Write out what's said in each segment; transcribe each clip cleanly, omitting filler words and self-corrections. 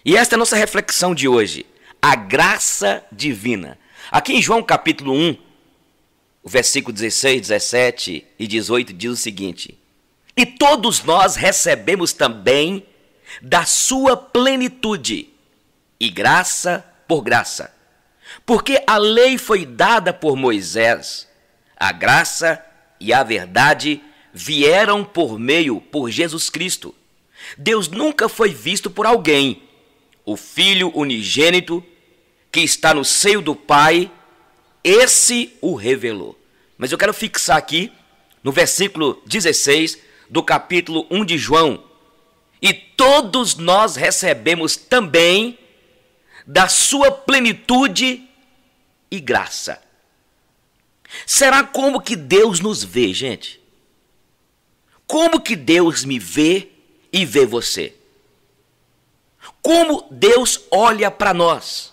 E esta é a nossa reflexão de hoje, a graça divina. Aqui em João capítulo 1, o versículo 16, 17 e 18 diz o seguinte: e todos nós recebemos também da sua plenitude, e graça por graça. Porque a lei foi dada por Moisés, a graça e a verdade vieram por Jesus Cristo. Deus nunca foi visto por alguém. O Filho unigênito, que está no seio do Pai, esse o revelou. Mas eu quero fixar aqui no versículo 16 do capítulo 1 de João. E todos nós recebemos também da sua plenitude e graça. Será como que Deus nos vê, gente? Como que Deus me vê e vê você? Como Deus olha para nós?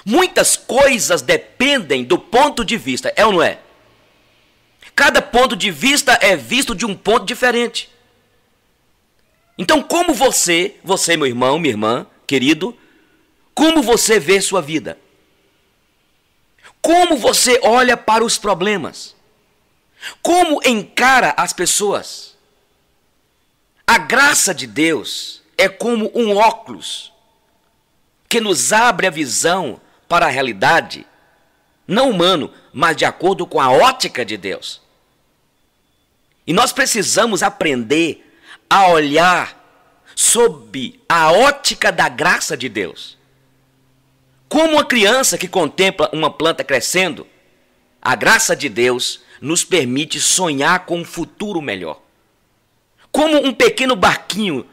Muitas coisas dependem do ponto de vista, é ou não é? Cada ponto de vista é visto de um ponto diferente. Então, como você, meu irmão, minha irmã, querido, como você vê sua vida? Como você olha para os problemas? Como encara as pessoas? A graça de Deus é como um óculos que nos abre a visão para a realidade, não humano, mas de acordo com a ótica de Deus. E nós precisamos aprender a olhar sob a ótica da graça de Deus. Como uma criança que contempla uma planta crescendo, a graça de Deus nos permite sonhar com um futuro melhor. Como um pequeno barquinho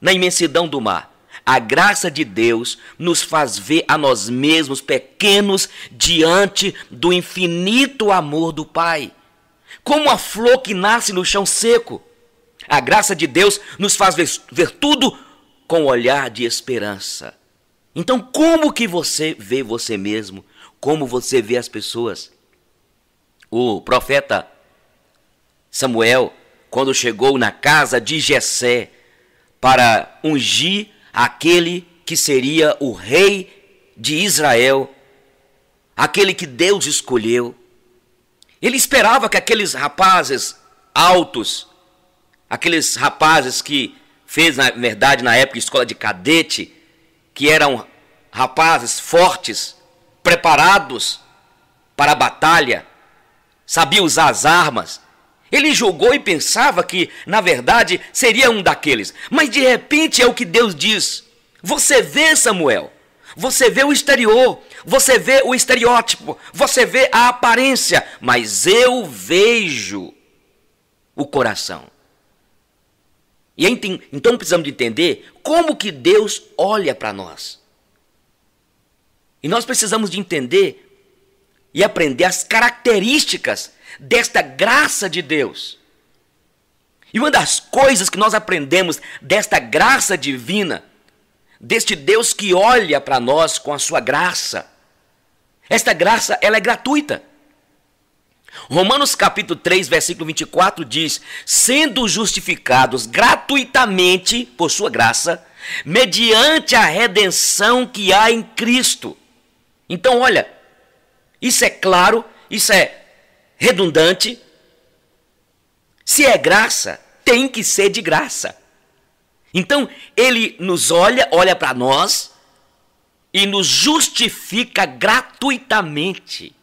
na imensidão do mar, a graça de Deus nos faz ver a nós mesmos pequenos diante do infinito amor do Pai. Como a flor que nasce no chão seco, a graça de Deus nos faz ver tudo com um olhar de esperança. Então, como que você vê você mesmo? Como você vê as pessoas? O profeta Samuel, quando chegou na casa de Jessé para ungir aquele que seria o rei de Israel, aquele que Deus escolheu, ele esperava que aqueles rapazes altos, aqueles rapazes que fez, na verdade, na época, escola de cadete, que eram rapazes fortes, preparados para a batalha, sabiam usar as armas. Ele julgou e pensava que, na verdade, seria um daqueles. Mas, de repente, é o que Deus diz. Você vê, Samuel, você vê o exterior, você vê o estereótipo, você vê a aparência, mas eu vejo o coração. E então precisamos de entender como que Deus olha para nós. E nós precisamos de entender e aprender as características desta graça de Deus. E uma das coisas que nós aprendemos desta graça divina, deste Deus que olha para nós com a sua graça, esta graça, ela é gratuita. Romanos capítulo 3, versículo 24 diz: sendo justificados gratuitamente por sua graça, mediante a redenção que há em Cristo. Então, olha, isso é claro, isso é redundante. Se é graça, tem que ser de graça. Então, ele nos olha para nós e nos justifica gratuitamente.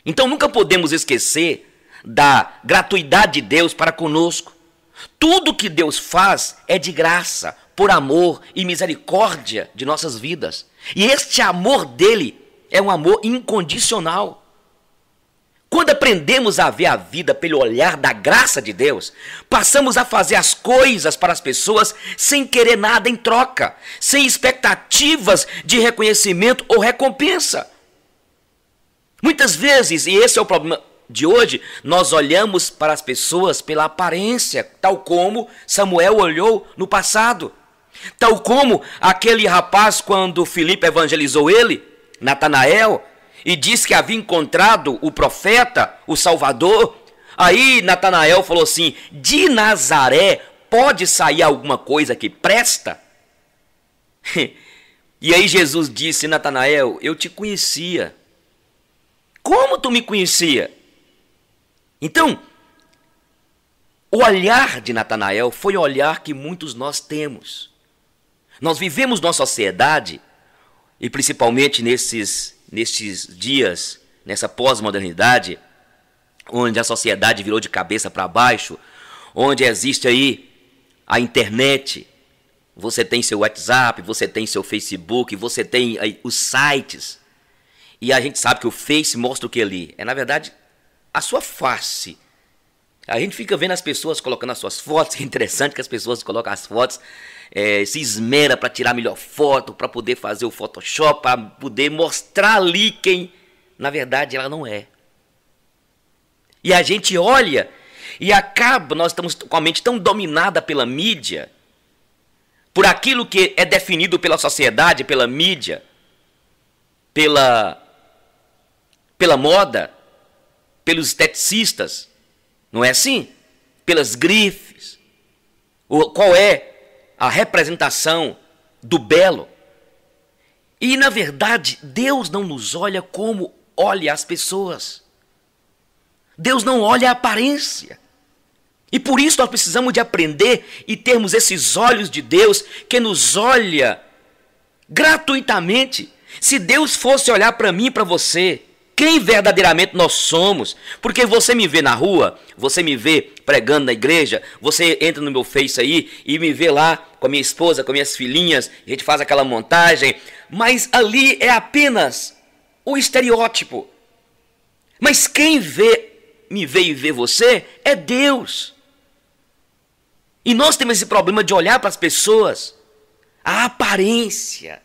Então, nunca podemos esquecer da gratuidade de Deus para conosco. Tudo que Deus faz é de graça, por amor e misericórdia de nossas vidas. E este amor dele é um amor incondicional. Quando aprendemos a ver a vida pelo olhar da graça de Deus, passamos a fazer as coisas para as pessoas sem querer nada em troca, sem expectativas de reconhecimento ou recompensa. Muitas vezes, e esse é o problema de hoje, nós olhamos para as pessoas pela aparência, tal como Samuel olhou no passado. Tal como aquele rapaz, quando Filipe evangelizou ele, Natanael, e disse que havia encontrado o profeta, o Salvador. Aí Natanael falou assim: de Nazaré pode sair alguma coisa que presta? E aí Jesus disse: Natanael, eu te conhecia. Como tu me conhecia? Então, o olhar de Natanael foi o olhar que muitos nós temos. Nós vivemos numa sociedade, e principalmente nesses dias, nessa pós-modernidade, onde a sociedade virou de cabeça para baixo, onde existe aí a internet, você tem seu WhatsApp, você tem seu Facebook, você tem aí os sites, e a gente sabe que o Face mostra o que ali? É, na verdade, a sua face. A gente fica vendo as pessoas colocando as suas fotos, é interessante que as pessoas colocam as fotos, se esmera para tirar a melhor foto, para poder fazer o Photoshop, para poder mostrar ali quem, na verdade, ela não é. E a gente olha e acaba, nós estamos com a mente tão dominada pela mídia, por aquilo que é definido pela sociedade, pela mídia, pela moda, pelos esteticistas, não é assim? Pelas grifes. Qual é a representação do belo? E, na verdade, Deus não nos olha como olha as pessoas. Deus não olha a aparência. E por isso nós precisamos de aprender e termos esses olhos de Deus que nos olha gratuitamente. Se Deus fosse olhar para mim e para você, quem verdadeiramente nós somos? Porque você me vê na rua, você me vê pregando na igreja, você entra no meu Face aí e me vê lá com a minha esposa, com minhas filhinhas, a gente faz aquela montagem, mas ali é apenas o estereótipo. Mas quem me vê e vê você é Deus. E nós temos esse problema de olhar para as pessoas, a aparência.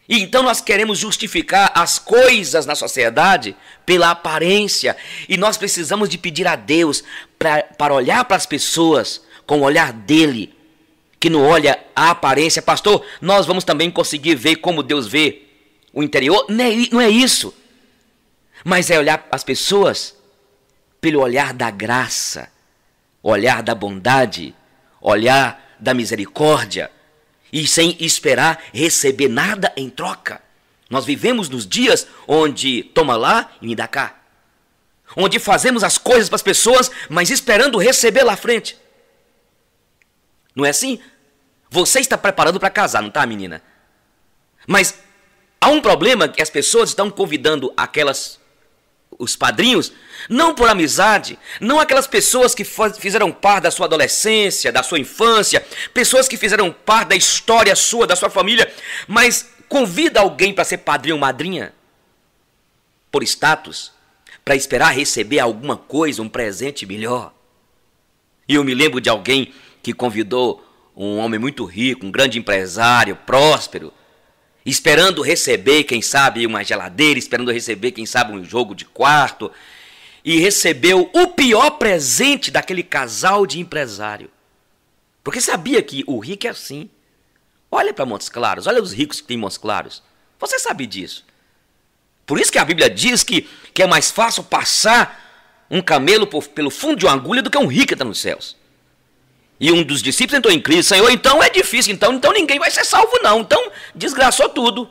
E então nós queremos justificar as coisas na sociedade pela aparência. E nós precisamos de pedir a Deus para olhar para as pessoas com o olhar dele, que não olha a aparência. Pastor, nós vamos também conseguir ver como Deus vê o interior? Não é isso. Mas é olhar as pessoas pelo olhar da graça, olhar da bondade, olhar da misericórdia. E sem esperar receber nada em troca. Nós vivemos nos dias onde toma lá e me dá cá. Onde fazemos as coisas para as pessoas, mas esperando receber lá à frente. Não é assim? Você está preparando para casar, não está, menina? Mas há um problema que as pessoas estão convidando os padrinhos, não por amizade, não aquelas pessoas que fizeram parte da sua adolescência, da sua infância, pessoas que fizeram parte da história sua, da sua família, mas convida alguém para ser padrinho ou madrinha, por status, para esperar receber alguma coisa, um presente melhor. E eu me lembro de alguém que convidou um homem muito rico, um grande empresário, próspero, esperando receber, quem sabe, uma geladeira, esperando receber, quem sabe, um jogo de quarto, e recebeu o pior presente daquele casal de empresário. Porque sabia que o rico é assim. Olha para Montes Claros, olha os ricos que tem em Montes Claros. Você sabe disso. Por isso que a Bíblia diz que é mais fácil passar um camelo pelo fundo de uma agulha do que um rico que está nos céus. E um dos discípulos entrou em crise: Senhor, então é difícil, então ninguém vai ser salvo não, então desgraçou tudo.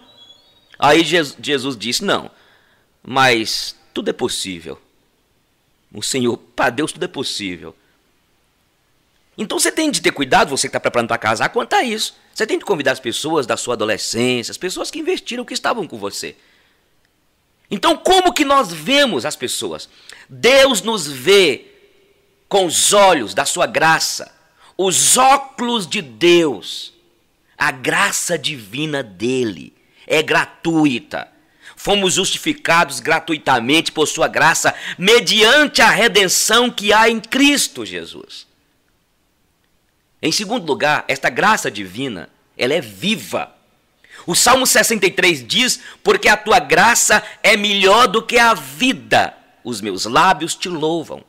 Aí Jesus disse: não, mas tudo é possível. O Senhor, para Deus tudo é possível. Então você tem de ter cuidado, você que está preparando para casar, quanto a isso. Você tem de convidar as pessoas da sua adolescência, as pessoas que investiram, que estavam com você. Então como que nós vemos as pessoas? Deus nos vê com os olhos da sua graça. Os óculos de Deus, a graça divina dele é gratuita. Fomos justificados gratuitamente por sua graça, mediante a redenção que há em Cristo Jesus. Em segundo lugar, esta graça divina, ela é viva. O Salmo 63 diz: porque a tua graça é melhor do que a vida, os meus lábios te louvam.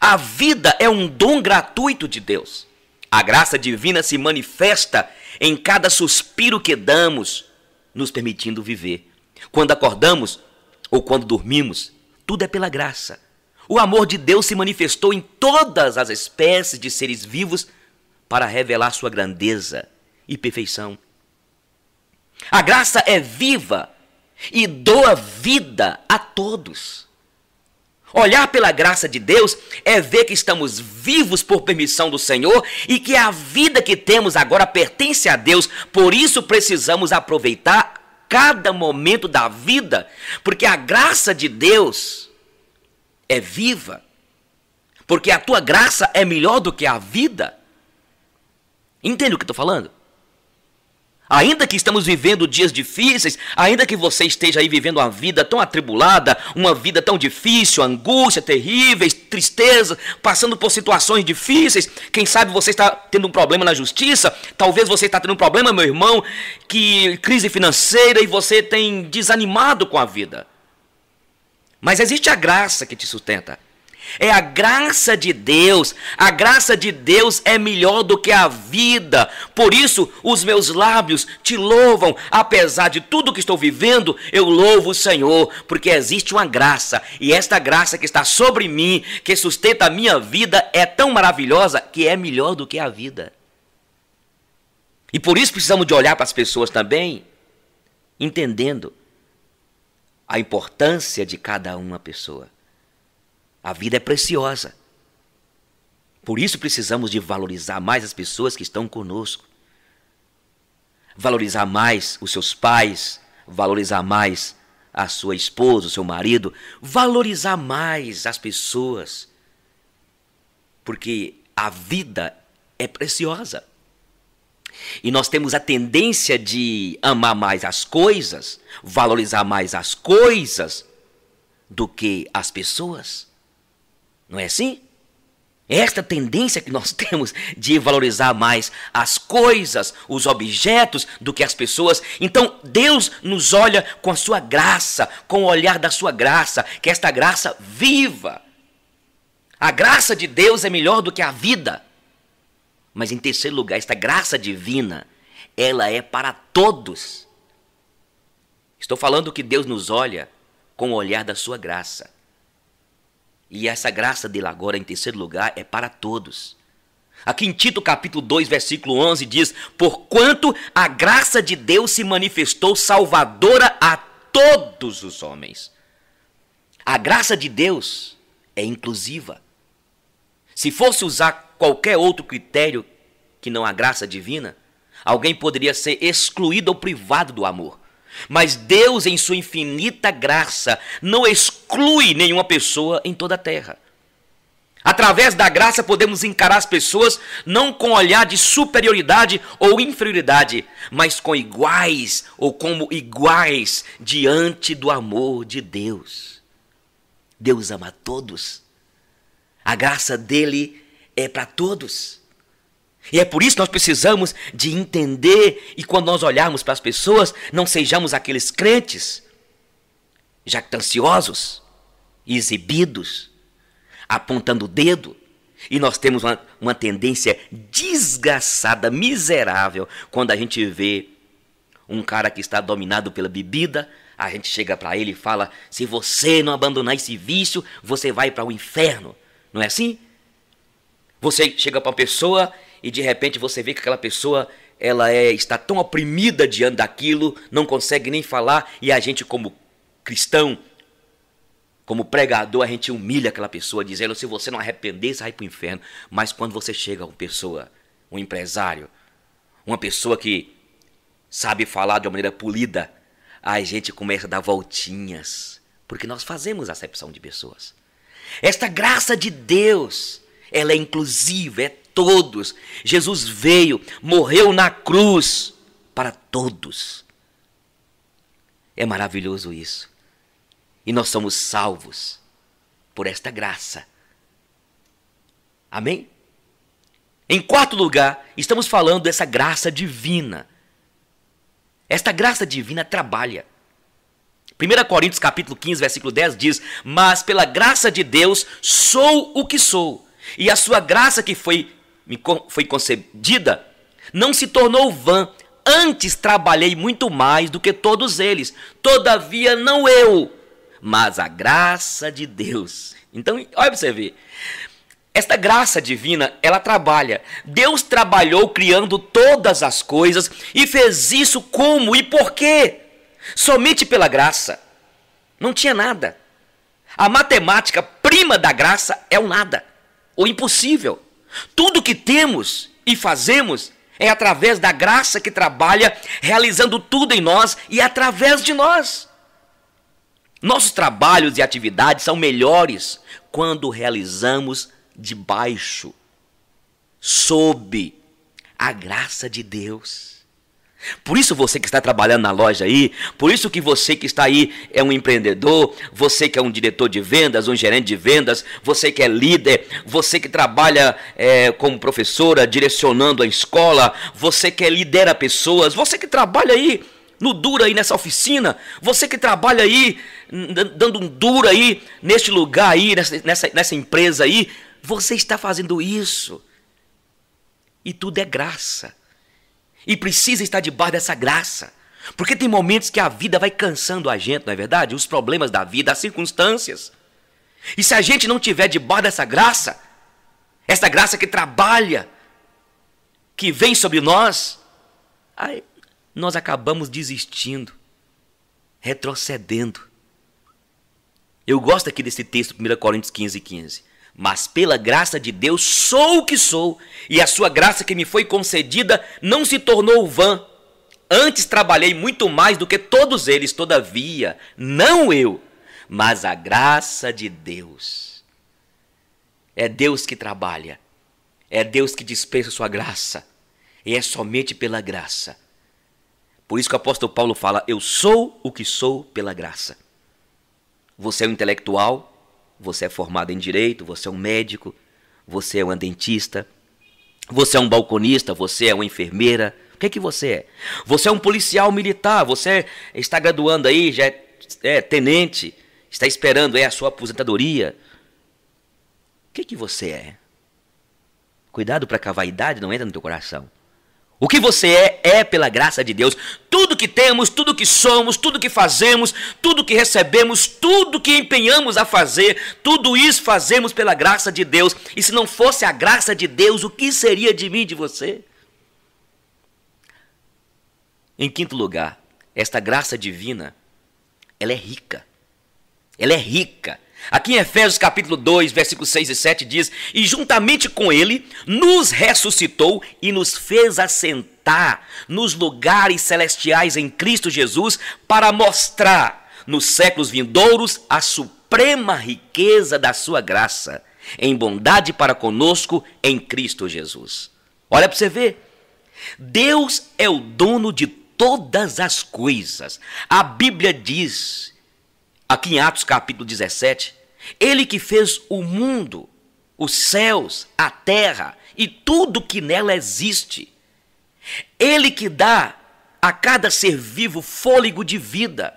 A vida é um dom gratuito de Deus. A graça divina se manifesta em cada suspiro que damos, nos permitindo viver. Quando acordamos ou quando dormimos, tudo é pela graça. O amor de Deus se manifestou em todas as espécies de seres vivos para revelar sua grandeza e perfeição. A graça é viva e doa vida a todos. Olhar pela graça de Deus é ver que estamos vivos por permissão do Senhor e que a vida que temos agora pertence a Deus. Por isso precisamos aproveitar cada momento da vida, porque a graça de Deus é viva. Porque a tua graça é melhor do que a vida. Entende o que eu estou falando? Ainda que estamos vivendo dias difíceis, ainda que você esteja aí vivendo uma vida tão atribulada, uma vida tão difícil, angústia, terríveis, tristeza, passando por situações difíceis, quem sabe você está tendo um problema na justiça, talvez você está tendo um problema, meu irmão, que crise financeira e você tem desanimado com a vida. Mas existe a graça que te sustenta. É a graça de Deus. A graça de Deus é melhor do que a vida. Por isso, os meus lábios te louvam. Apesar de tudo que estou vivendo, eu louvo o Senhor, porque existe uma graça. E esta graça que está sobre mim, que sustenta a minha vida, é tão maravilhosa que é melhor do que a vida. E por isso precisamos de olhar para as pessoas também, entendendo a importância de cada uma pessoa. A vida é preciosa. Por isso precisamos de valorizar mais as pessoas que estão conosco. Valorizar mais os seus pais, valorizar mais a sua esposa, o seu marido, valorizar mais as pessoas. Porque a vida é preciosa. E nós temos a tendência de amar mais as coisas, valorizar mais as coisas do que as pessoas. Não é assim? É esta tendência que nós temos de valorizar mais as coisas, os objetos, do que as pessoas. Então, Deus nos olha com a sua graça, com o olhar da sua graça, que esta graça viva. A graça de Deus é melhor do que a vida. Mas, em terceiro lugar, esta graça divina, ela é para todos. Estou falando que Deus nos olha com o olhar da sua graça. E essa graça dele agora, em terceiro lugar, é para todos. Aqui em Tito capítulo 2, versículo 11 diz: porquanto a graça de Deus se manifestou salvadora a todos os homens. A graça de Deus é inclusiva. Se fosse usar qualquer outro critério que não a graça divina, alguém poderia ser excluído ou privado do amor. Mas Deus, em sua infinita graça, não exclui nenhuma pessoa em toda a terra. Através da graça podemos encarar as pessoas não com olhar de superioridade ou inferioridade, mas com iguais ou como iguais diante do amor de Deus. Deus ama a todos. A graça dele é para todos. E é por isso que nós precisamos de entender, e quando nós olharmos para as pessoas, não sejamos aqueles crentes jactanciosos, exibidos, apontando o dedo. E nós temos uma tendência desgraçada, miserável, quando a gente vê um cara que está dominado pela bebida, a gente chega para ele e fala: se você não abandonar esse vício, você vai para o inferno. Não é assim? Você chega para uma pessoa e de repente você vê que aquela pessoa está tão oprimida diante daquilo, não consegue nem falar, e a gente, como cristão, como pregador, a gente humilha aquela pessoa, dizendo: se você não arrepender, você vai para o inferno. Mas quando você chega a uma pessoa, um empresário, uma pessoa que sabe falar de uma maneira polida, a gente começa a dar voltinhas, porque nós fazemos acepção de pessoas. Esta graça de Deus, ela é inclusiva, é todos. Jesus veio, morreu na cruz para todos. É maravilhoso isso. E nós somos salvos por esta graça. Amém? Em quarto lugar, estamos falando dessa graça divina. Esta graça divina trabalha. 1 Coríntios capítulo 15, versículo 10 diz: mas pela graça de Deus sou o que sou, e a sua graça que me foi concedida não se tornou vã, antes trabalhei muito mais do que todos eles, todavia não eu, mas a graça de Deus. Então, olha para você ver, esta graça divina, ela trabalha. Deus trabalhou criando todas as coisas e fez isso como e por quê? Somente pela graça. Não tinha nada. A matemática prima da graça é o nada, o impossível. Tudo que temos e fazemos é através da graça que trabalha, realizando tudo em nós e através de nós. Nossos trabalhos e atividades são melhores quando realizamos debaixo, sob a graça de Deus. Por isso você que está trabalhando na loja aí, por isso que você que está aí é um empreendedor, você que é um diretor de vendas, um gerente de vendas, você que é líder, você que trabalha como professora, direcionando a escola, você que lidera pessoas, você que trabalha aí no duro aí nessa oficina, você que trabalha aí, dando um duro aí, neste lugar aí, nessa empresa aí, você está fazendo isso. E tudo é graça. E precisa estar debaixo dessa graça. Porque tem momentos que a vida vai cansando a gente, não é verdade? Os problemas da vida, as circunstâncias. E se a gente não tiver debaixo dessa graça, essa graça que trabalha, que vem sobre nós, aí nós acabamos desistindo, retrocedendo. Eu gosto aqui desse texto, 1 Coríntios 15:15. Mas pela graça de Deus sou o que sou, e a sua graça que me foi concedida não se tornou vã. Antes trabalhei muito mais do que todos eles, todavia, não eu, mas a graça de Deus. É Deus que trabalha, é Deus que dispensa sua graça, e é somente pela graça. Por isso que o apóstolo Paulo fala, eu sou o que sou pela graça. Você é um intelectual, você é formado em direito, você é um médico, você é um dentista, você é um balconista, você é uma enfermeira. O que é que você é? Você é um policial militar, você está graduando aí, já é tenente, está esperando aí a sua aposentadoria. O que é que você é? Cuidado para que a vaidade não entre no teu coração. O que você é pela graça de Deus. Tudo que temos, tudo que somos, tudo que fazemos, tudo que recebemos, tudo que empenhamos a fazer, tudo isso fazemos pela graça de Deus. E se não fosse a graça de Deus, o que seria de mim e de você? Em quinto lugar, esta graça divina, ela é rica. Ela é rica. Aqui em Efésios capítulo 2, versículos 6 e 7 diz, e juntamente com ele nos ressuscitou e nos fez assentar nos lugares celestiais em Cristo Jesus para mostrar nos séculos vindouros a suprema riqueza da sua graça em bondade para conosco em Cristo Jesus. Olha para você ver, Deus é o dono de todas as coisas. A Bíblia diz, aqui em Atos capítulo 17, ele que fez o mundo, os céus, a terra e tudo que nela existe. Ele que dá a cada ser vivo fôlego de vida.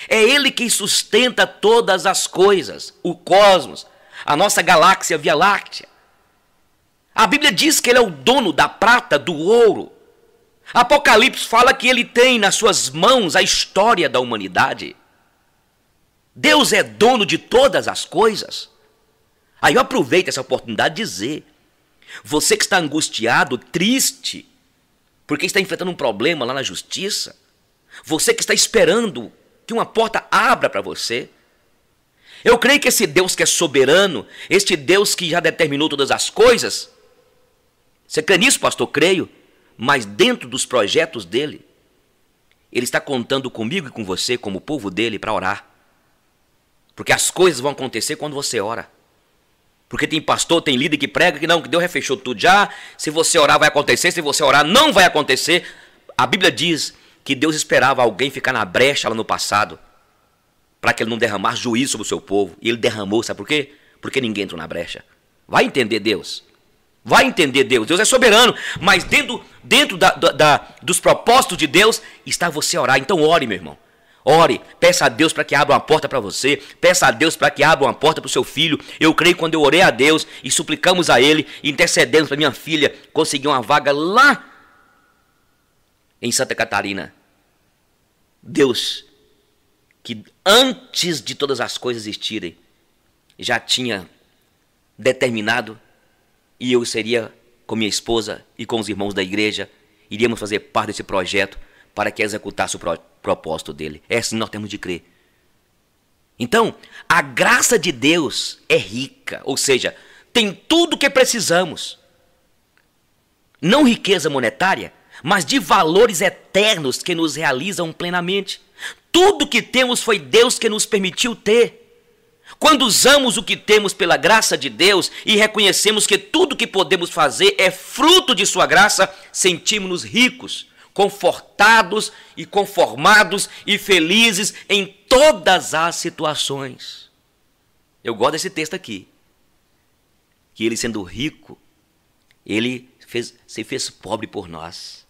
É ele quem sustenta todas as coisas, o cosmos, a nossa galáxia Via Láctea. A Bíblia diz que ele é o dono da prata, do ouro. Apocalipse fala que ele tem nas suas mãos a história da humanidade. Deus é dono de todas as coisas. Aí eu aproveito essa oportunidade de dizer, você que está angustiado, triste, porque está enfrentando um problema lá na justiça, você que está esperando que uma porta abra para você, eu creio que esse Deus que é soberano, este Deus que já determinou todas as coisas, você crê nisso, pastor? Creio, mas dentro dos projetos dele, ele está contando comigo e com você, como povo dele, para orar. Porque as coisas vão acontecer quando você ora. Porque tem pastor, tem líder que prega que não, que Deus já fechou tudo já. Se você orar vai acontecer, se você orar não vai acontecer. A Bíblia diz que Deus esperava alguém ficar na brecha lá no passado, para que ele não derramasse juízo sobre o seu povo. E ele derramou, sabe por quê? Porque ninguém entrou na brecha. Vai entender Deus. Vai entender Deus. Deus é soberano, mas dentro dos propósitos de Deus está você orar. Então ore, meu irmão. Ore, peça a Deus para que abra uma porta para você, peça a Deus para que abra uma porta para o seu filho. Eu creio que quando eu orei a Deus e suplicamos a Ele, intercedemos para minha filha conseguir uma vaga lá em Santa Catarina. Deus, que antes de todas as coisas existirem, já tinha determinado e eu seria com minha esposa e com os irmãos da igreja, iríamos fazer parte desse projeto para que executasse o propósito dele. É assim que nós temos de crer. Então, a graça de Deus é rica, ou seja, tem tudo o que precisamos. Não riqueza monetária, mas de valores eternos que nos realizam plenamente. Tudo que temos foi Deus que nos permitiu ter. Quando usamos o que temos pela graça de Deus e reconhecemos que tudo que podemos fazer é fruto de sua graça, sentimos-nos ricos, confortados e conformados e felizes em todas as situações. Eu gosto desse texto aqui. Que ele sendo rico, ele se fez pobre por nós.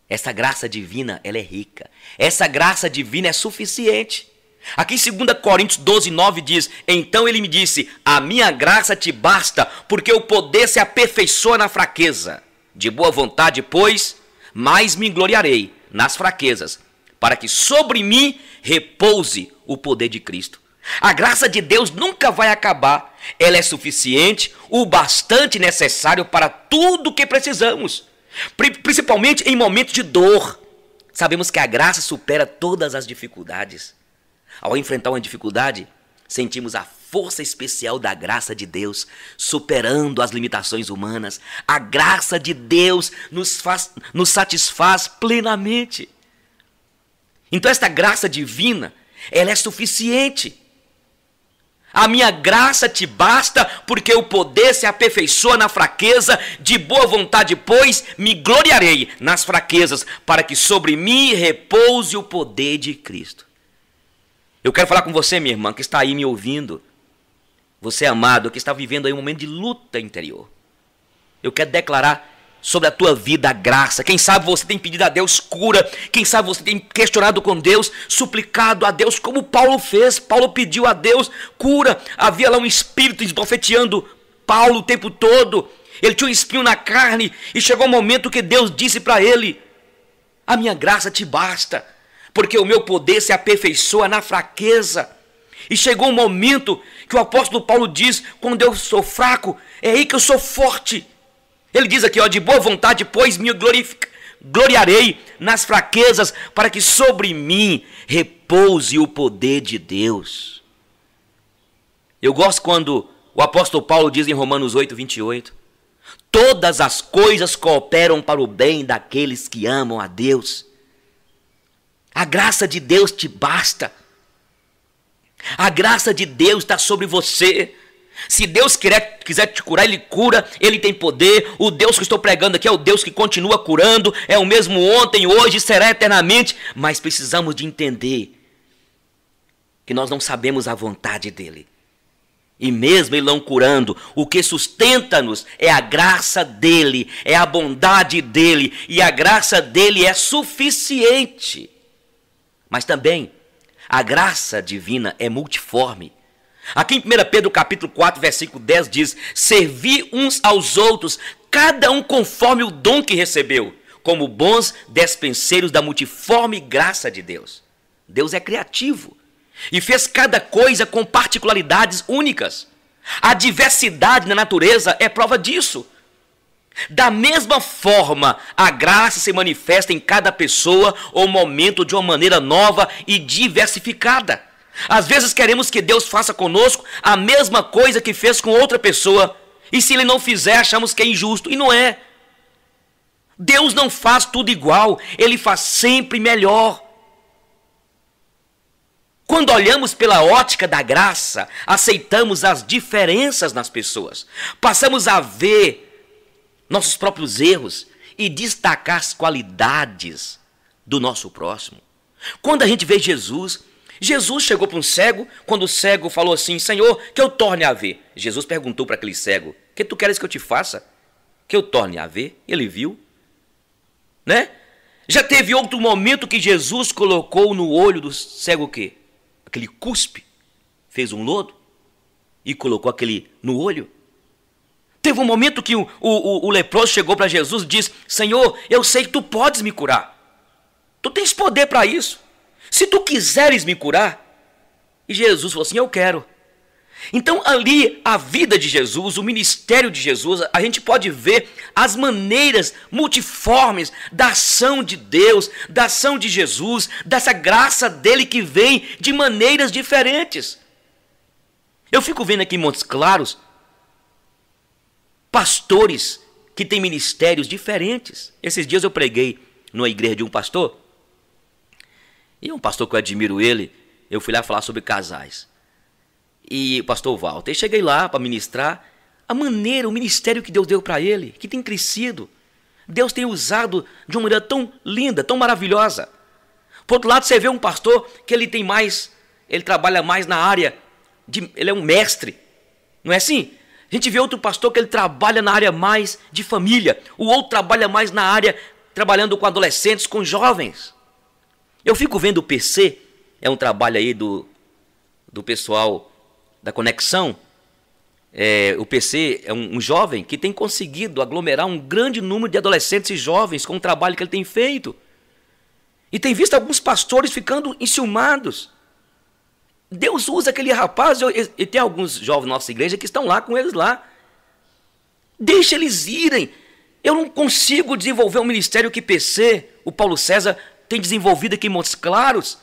Essa graça divina, ela é rica. Essa graça divina é suficiente. Aqui em 2 Coríntios 12, 9 diz: então ele me disse, a minha graça te basta, porque o poder se aperfeiçoa na fraqueza. De boa vontade, pois, mais me gloriarei nas fraquezas, para que sobre mim repouse o poder de Cristo. A graça de Deus nunca vai acabar. Ela é suficiente, o bastante necessário para tudo o que precisamos, principalmente em momentos de dor. Sabemos que a graça supera todas as dificuldades. Ao enfrentar uma dificuldade, sentimos a força especial da graça de Deus, superando as limitações humanas. A graça de Deus nos satisfaz plenamente. Então esta graça divina, ela é suficiente. A minha graça te basta, porque o poder se aperfeiçoa na fraqueza. De boa vontade, pois, me gloriarei nas fraquezas, para que sobre mim repouse o poder de Cristo. Eu quero falar com você, minha irmã, que está aí me ouvindo. Você, amado, que está vivendo aí um momento de luta interior. Eu quero declarar sobre a tua vida a graça. Quem sabe você tem pedido a Deus cura. Quem sabe você tem questionado com Deus, suplicado a Deus, como Paulo fez. Paulo pediu a Deus cura. Havia lá um espírito esbofeteando Paulo o tempo todo. Ele tinha um espinho na carne. E chegou um momento que Deus disse para ele: a minha graça te basta, porque o meu poder se aperfeiçoa na fraqueza. E chegou um momento que o apóstolo Paulo diz: quando eu sou fraco, é aí que eu sou forte. Ele diz aqui, ó, de boa vontade, pois me gloriarei nas fraquezas, para que sobre mim repouse o poder de Deus. Eu gosto quando o apóstolo Paulo diz em Romanos 8, 28, todas as coisas cooperam para o bem daqueles que amam a Deus. A graça de Deus te basta. A graça de Deus está sobre você. Se Deus quiser te curar, Ele cura, Ele tem poder. O Deus que estou pregando aqui é o Deus que continua curando, é o mesmo ontem, hoje, será eternamente. Mas precisamos de entender que nós não sabemos a vontade dEle. E mesmo Ele não curando, o que sustenta-nos é a graça dEle, é a bondade dEle, e a graça dEle é suficiente. Mas também a graça divina é multiforme. Aqui em 1 Pedro capítulo 4, versículo 10 diz: servi uns aos outros, cada um conforme o dom que recebeu, como bons despenseiros da multiforme graça de Deus. Deus é criativo e fez cada coisa com particularidades únicas. A diversidade na natureza é prova disso. Da mesma forma, a graça se manifesta em cada pessoa ou momento de uma maneira nova e diversificada. Às vezes queremos que Deus faça conosco a mesma coisa que fez com outra pessoa, e se Ele não fizer, achamos que é injusto, e não é. Deus não faz tudo igual, Ele faz sempre melhor. Quando olhamos pela ótica da graça, aceitamos as diferenças nas pessoas, passamos a ver nossos próprios erros e destacar as qualidades do nosso próximo. Quando a gente vê Jesus chegou para um cego, quando o cego falou assim: Senhor, que eu torne a ver. Jesus perguntou para aquele cego: o que tu queres que eu te faça? Que eu torne a ver? Ele viu, né? Já teve outro momento que Jesus colocou no olho do cego o quê? Aquele cuspe, fez um lodo e colocou aquele no olho. Teve um momento que o leproso chegou para Jesus e disse: Senhor, eu sei que tu podes me curar. Tu tens poder para isso. Se tu quiseres me curar. E Jesus falou assim: eu quero. Então ali a vida de Jesus, o ministério de Jesus, a gente pode ver as maneiras multiformes da ação de Deus, da ação de Jesus, dessa graça dele que vem de maneiras diferentes. Eu fico vendo aqui em Montes Claros pastores que têm ministérios diferentes. Esses dias eu preguei numa igreja de um pastor, e é um pastor que eu admiro ele, eu fui lá falar sobre casais. E o pastor Walter, eu cheguei lá para ministrar a maneira, o ministério que Deus deu para ele, que tem crescido. Deus tem usado de uma maneira tão linda, tão maravilhosa. Por outro lado, você vê um pastor que ele trabalha mais na área, ele é um mestre, não é assim? A gente vê outro pastor que ele trabalha na área mais de família, o outro trabalha mais na área, trabalhando com adolescentes, com jovens. Eu fico vendo o PC, é um trabalho aí do pessoal da Conexão. O PC é um jovem que tem conseguido aglomerar um grande número de adolescentes e jovens com o trabalho que ele tem feito. E tem visto alguns pastores ficando enciumados. Deus usa aquele rapaz, e tem alguns jovens na nossa igreja que estão lá com eles lá. Deixa eles irem. Eu não consigo desenvolver um ministério que PC, o Paulo César, tem desenvolvido aqui em Montes Claros.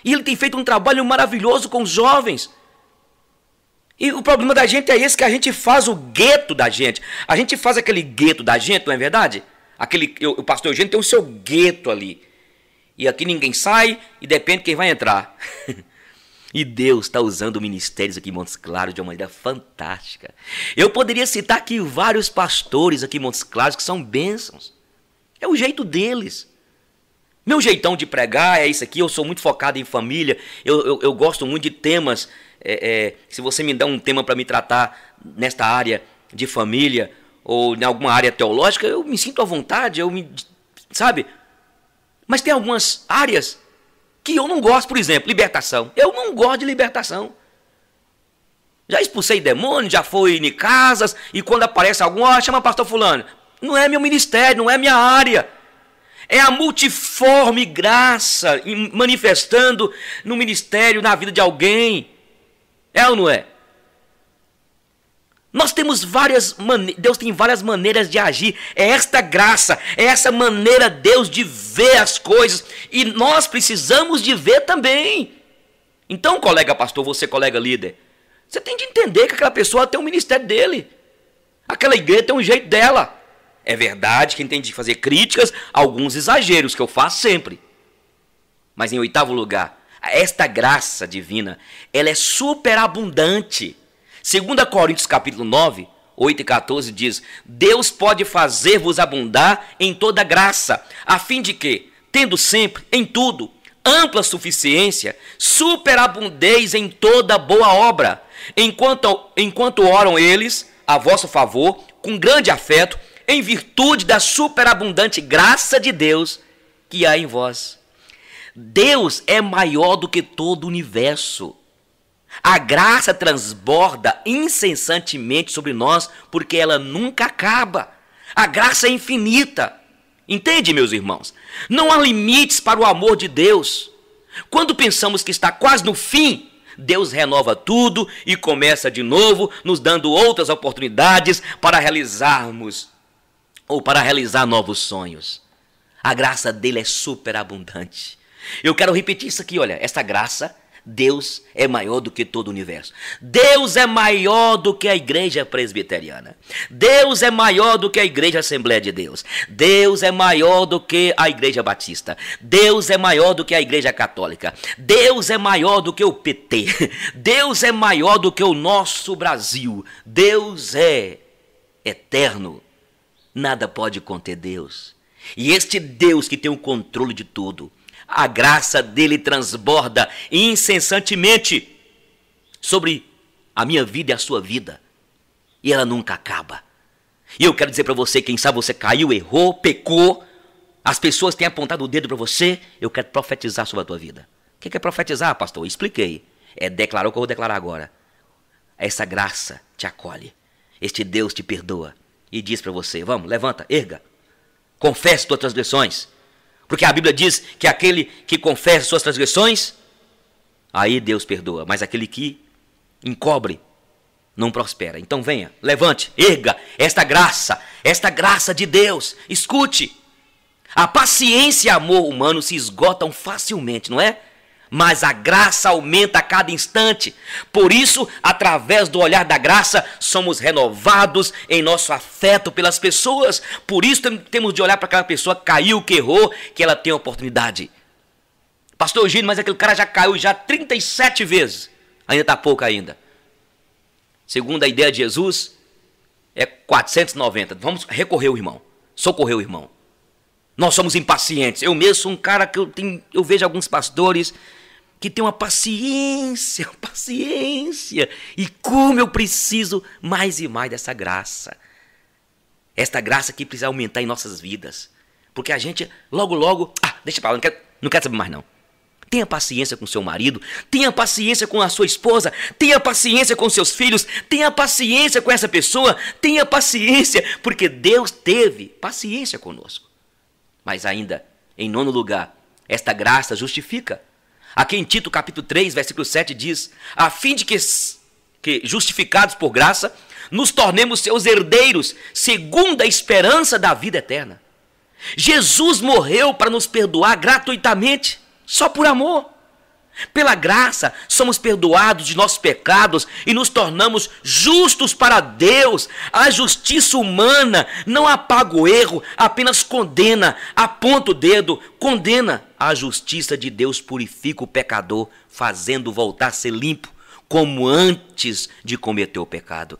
E ele tem feito um trabalho maravilhoso com os jovens. E o problema da gente é esse, que a gente faz o gueto da gente. A gente faz aquele gueto da gente, não é verdade? O pastor Eugênio tem o seu gueto ali. E aqui ninguém sai e depende de quem vai entrar. E Deus está usando ministérios aqui em Montes Claros de uma maneira fantástica. Eu poderia citar aqui vários pastores aqui em Montes Claros que são bênçãos. É o jeito deles. Meu jeitão de pregar é isso aqui. Eu sou muito focado em família. Eu gosto muito de temas. Se você me dá um tema para me tratar nesta área de família ou em alguma área teológica, eu me sinto à vontade. Sabe? Mas tem algumas áreas que eu não gosto, por exemplo, libertação. Eu não gosto de libertação. Já expulsei demônio, já fui em casas, e quando aparece algum, chama pastor fulano. Não é meu ministério, não é minha área. É a multiforme graça manifestando no ministério, na vida de alguém. É ou não é? Nós temos Deus tem várias maneiras de agir. É esta graça, é essa maneira Deus de ver as coisas. E nós precisamos de ver também. Então, colega pastor, você colega líder, você tem de entender que aquela pessoa tem um ministério dele. Aquela igreja tem um jeito dela. É verdade que tem de fazer críticas, alguns exageros, que eu faço sempre. Mas em oitavo lugar, esta graça divina, ela é superabundante. 2 Coríntios capítulo 9, 8 e 14 diz: Deus pode fazer-vos abundar em toda graça, a fim de que, tendo sempre, em tudo, ampla suficiência, superabundeis em toda boa obra, enquanto oram eles a vosso favor, com grande afeto, em virtude da superabundante graça de Deus que há em vós. Deus é maior do que todo o universo. A graça transborda incessantemente sobre nós, porque ela nunca acaba. A graça é infinita. Entende, meus irmãos? Não há limites para o amor de Deus. Quando pensamos que está quase no fim, Deus renova tudo e começa de novo, nos dando outras oportunidades para realizarmos ou para realizar novos sonhos. A graça dele é superabundante. Eu quero repetir isso aqui, olha, essa graça, Deus é maior do que todo o universo. Deus é maior do que a igreja presbiteriana. Deus é maior do que a igreja Assembleia de Deus. Deus é maior do que a igreja batista. Deus é maior do que a igreja católica. Deus é maior do que o PT. Deus é maior do que o nosso Brasil. Deus é eterno. Nada pode conter Deus. E este Deus que tem o controle de tudo, a graça dele transborda incessantemente sobre a minha vida e a sua vida. E ela nunca acaba. E eu quero dizer para você, quem sabe você caiu, errou, pecou, as pessoas têm apontado o dedo para você, eu quero profetizar sobre a tua vida. O que é profetizar, pastor? Eu expliquei. É declarar o que eu vou declarar agora. Essa graça te acolhe. Este Deus te perdoa. E diz para você, vamos, levanta, erga. Confesse tuas transgressões. Porque a Bíblia diz que aquele que confessa suas transgressões, aí Deus perdoa. Mas aquele que encobre não prospera. Então venha, levante, erga esta graça de Deus. Escute, a paciência e amor humano se esgotam facilmente, não é? Mas a graça aumenta a cada instante. Por isso, através do olhar da graça, somos renovados em nosso afeto pelas pessoas. Por isso, temos de olhar para aquela pessoa que caiu, que errou, que ela tem oportunidade. Pastor Eugênio, mas aquele cara já caiu já 37 vezes. Ainda está pouco ainda. Segundo a ideia de Jesus, é 490. Vamos recorrer ao irmão, socorrer o irmão. Nós somos impacientes. Eu mesmo sou um cara que eu vejo alguns pastores que tem uma paciência. E como eu preciso mais e mais dessa graça. Esta graça que precisa aumentar em nossas vidas. Porque a gente, logo, deixa pra lá, não quero saber mais não. Tenha paciência com seu marido, tenha paciência com a sua esposa, tenha paciência com seus filhos, tenha paciência com essa pessoa, tenha paciência, porque Deus teve paciência conosco. Mas ainda, em nono lugar, esta graça justifica. Aqui em Tito capítulo 3, versículo 7 diz: a fim de que justificados por graça, nos tornemos seus herdeiros, segundo a esperança da vida eterna. Jesus morreu para nos perdoar gratuitamente, só por amor. Pela graça, somos perdoados de nossos pecados e nos tornamos justos para Deus. A justiça humana não apaga o erro, apenas condena, aponta o dedo, condena. A justiça de Deus purifica o pecador, fazendo voltar a ser limpo, como antes de cometer o pecado.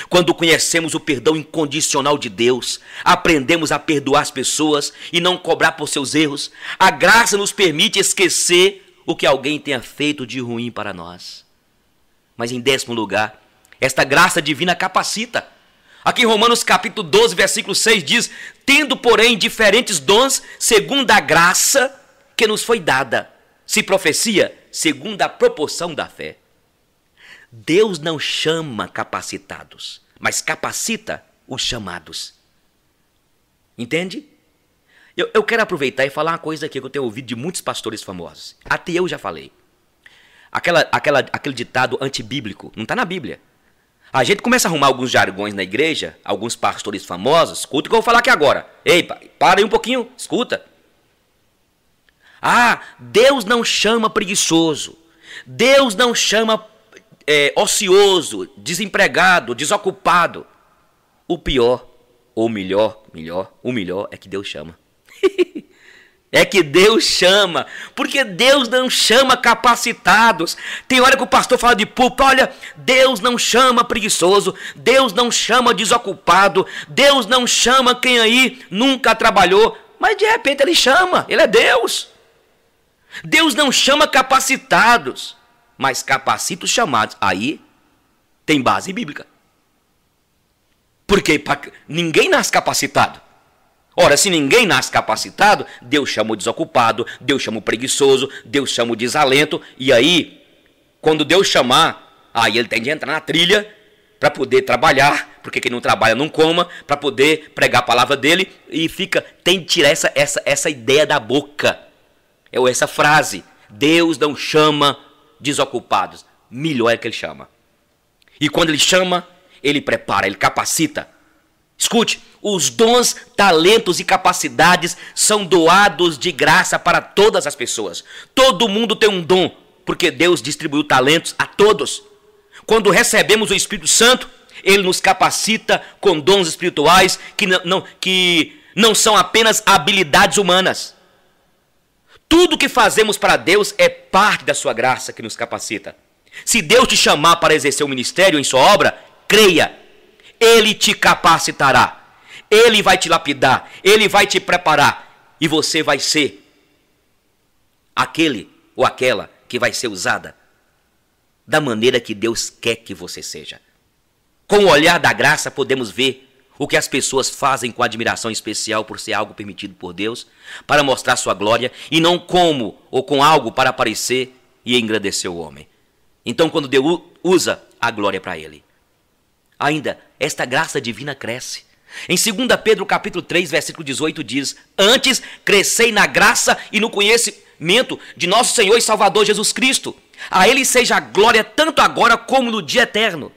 Quando conhecemos o perdão incondicional de Deus, aprendemos a perdoar as pessoas e não cobrar por seus erros. A graça nos permite esquecer o que alguém tenha feito de ruim para nós. Mas em 10º lugar, esta graça divina capacita. Aqui em Romanos capítulo 12, versículo 6 diz: tendo, porém, diferentes dons, segundo a graça que nos foi dada. Se profecia, segundo a proporção da fé. Deus não chama capacitados, mas capacita os chamados. Entende? Eu quero aproveitar e falar uma coisa aqui que eu tenho ouvido de muitos pastores famosos. Até eu já falei. Aquele ditado antibíblico, não está na Bíblia. A gente começa a arrumar alguns jargões na igreja, alguns pastores famosos. Escuta o que eu vou falar aqui agora. Ei, para aí um pouquinho, escuta. Deus não chama preguiçoso. Deus não chama ocioso, desempregado, desocupado. O pior, ou o melhor é que Deus chama. É que Deus chama, porque Deus não chama capacitados. Tem hora que o pastor fala de púlpito: olha, Deus não chama preguiçoso, Deus não chama desocupado, Deus não chama quem aí nunca trabalhou, mas de repente Ele chama, Ele é Deus. Deus não chama capacitados, mas capacita os chamados. Aí tem base bíblica. Porque ninguém nasce capacitado. Ora, se ninguém nasce capacitado, Deus chama o desocupado, Deus chama o preguiçoso, Deus chama o desalento. E aí, quando Deus chamar, aí ele tem de entrar na trilha para poder trabalhar, porque quem não trabalha não coma, para poder pregar a palavra dele. E tem de tirar essa ideia da boca, essa frase: Deus não chama desocupados. Melhor é que Ele chama. E quando Ele chama, Ele prepara, Ele capacita. Escute, os dons, talentos e capacidades são doados de graça para todas as pessoas. Todo mundo tem um dom, porque Deus distribuiu talentos a todos. Quando recebemos o Espírito Santo, Ele nos capacita com dons espirituais que não são apenas habilidades humanas. Tudo que fazemos para Deus é parte da sua graça que nos capacita. Se Deus te chamar para exercer o ministério em sua obra, creia, Ele te capacitará. Ele vai te lapidar, Ele vai te preparar. E você vai ser aquele ou aquela que vai ser usada da maneira que Deus quer que você seja. Com o olhar da graça podemos ver o que as pessoas fazem com admiração especial por ser algo permitido por Deus, para mostrar sua glória, e não como ou com algo para aparecer e engrandecer o homem. Então, quando Deus usa, a glória para Ele. Ainda, esta graça divina cresce. Em 2 Pedro capítulo 3, versículo 18 diz: antes crescei na graça e no conhecimento de nosso Senhor e Salvador Jesus Cristo. A Ele seja a glória tanto agora como no dia eterno.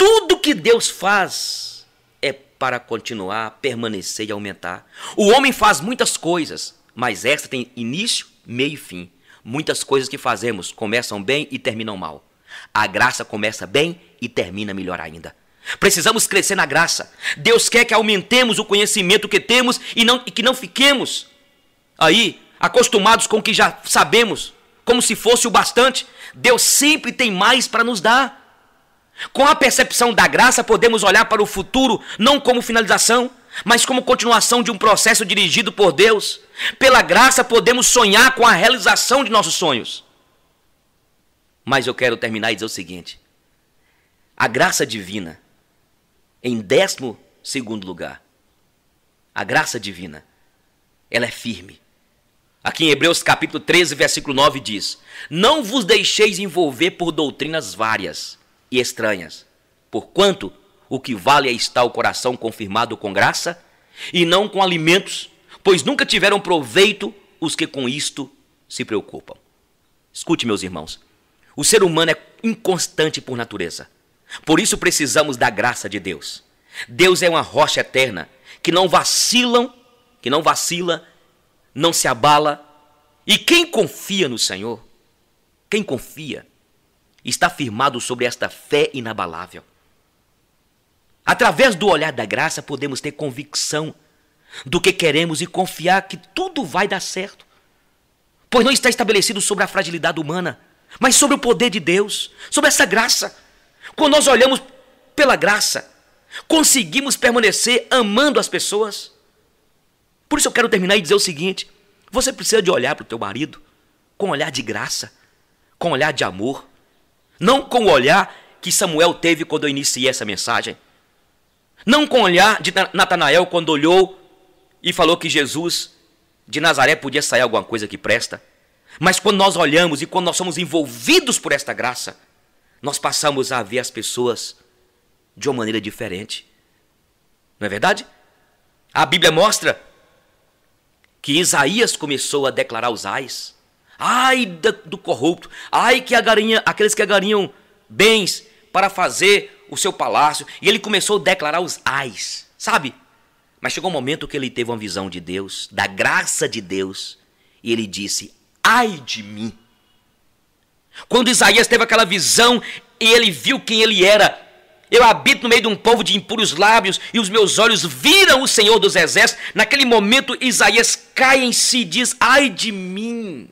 Tudo que Deus faz é para continuar, permanecer e aumentar. O homem faz muitas coisas, mas esta tem início, meio e fim. Muitas coisas que fazemos começam bem e terminam mal. A graça começa bem e termina melhor ainda. Precisamos crescer na graça. Deus quer que aumentemos o conhecimento que temos e que não fiquemos aí acostumados com o que já sabemos, como se fosse o bastante. Deus sempre tem mais para nos dar. Com a percepção da graça, podemos olhar para o futuro não como finalização, mas como continuação de um processo dirigido por Deus. Pela graça, podemos sonhar com a realização de nossos sonhos. Mas eu quero terminar e dizer o seguinte: a graça divina, em 12º lugar, a graça divina, ela é firme. Aqui em Hebreus capítulo 13, versículo 9 diz: não vos deixeis envolver por doutrinas várias e estranhas, porquanto o que vale é estar o coração confirmado com graça, e não com alimentos, pois nunca tiveram proveito os que com isto se preocupam. Escute, meus irmãos, o ser humano é inconstante por natureza. Por isso precisamos da graça de Deus. Deus é uma rocha eterna, que não vacila, não se abala. E quem confia no Senhor, quem confia, está firmado sobre esta fé inabalável. Através do olhar da graça, podemos ter convicção do que queremos e confiar que tudo vai dar certo. Pois não está estabelecido sobre a fragilidade humana, mas sobre o poder de Deus, sobre essa graça. Quando nós olhamos pela graça, conseguimos permanecer amando as pessoas. Por isso eu quero terminar e dizer o seguinte: você precisa de olhar para o teu marido com um olhar de graça, com um olhar de amor. Não com o olhar que Samuel teve quando eu iniciei essa mensagem. Não com o olhar de Natanael quando olhou e falou que Jesus de Nazaré podia sair alguma coisa que presta. Mas quando nós olhamos e quando nós somos envolvidos por esta graça, nós passamos a ver as pessoas de uma maneira diferente. Não é verdade? A Bíblia mostra que Isaías começou a declarar os ais. Ai do corrupto, ai que aqueles que agarinham bens para fazer o seu palácio. E ele começou a declarar os ais, sabe? Mas chegou um momento que ele teve uma visão de Deus, da graça de Deus, e ele disse: ai de mim. Quando Isaías teve aquela visão e ele viu quem ele era: eu habito no meio de um povo de impuros lábios e os meus olhos viram o Senhor dos Exércitos. Naquele momento Isaías cai em si e diz: ai de mim.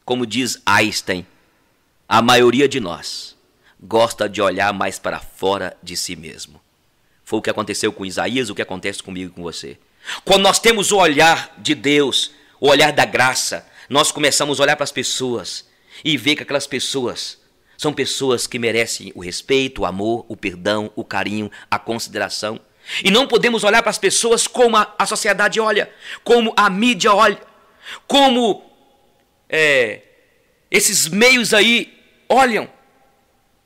Como diz Einstein, a maioria de nós gosta de olhar mais para fora de si mesmo. Foi o que aconteceu com Isaías, o que acontece comigo e com você. Quando nós temos o olhar de Deus, o olhar da graça, nós começamos a olhar para as pessoas e ver que aquelas pessoas são pessoas que merecem o respeito, o amor, o perdão, o carinho, a consideração. E não podemos olhar para as pessoas como a sociedade olha, como a mídia olha, como esses meios aí olham,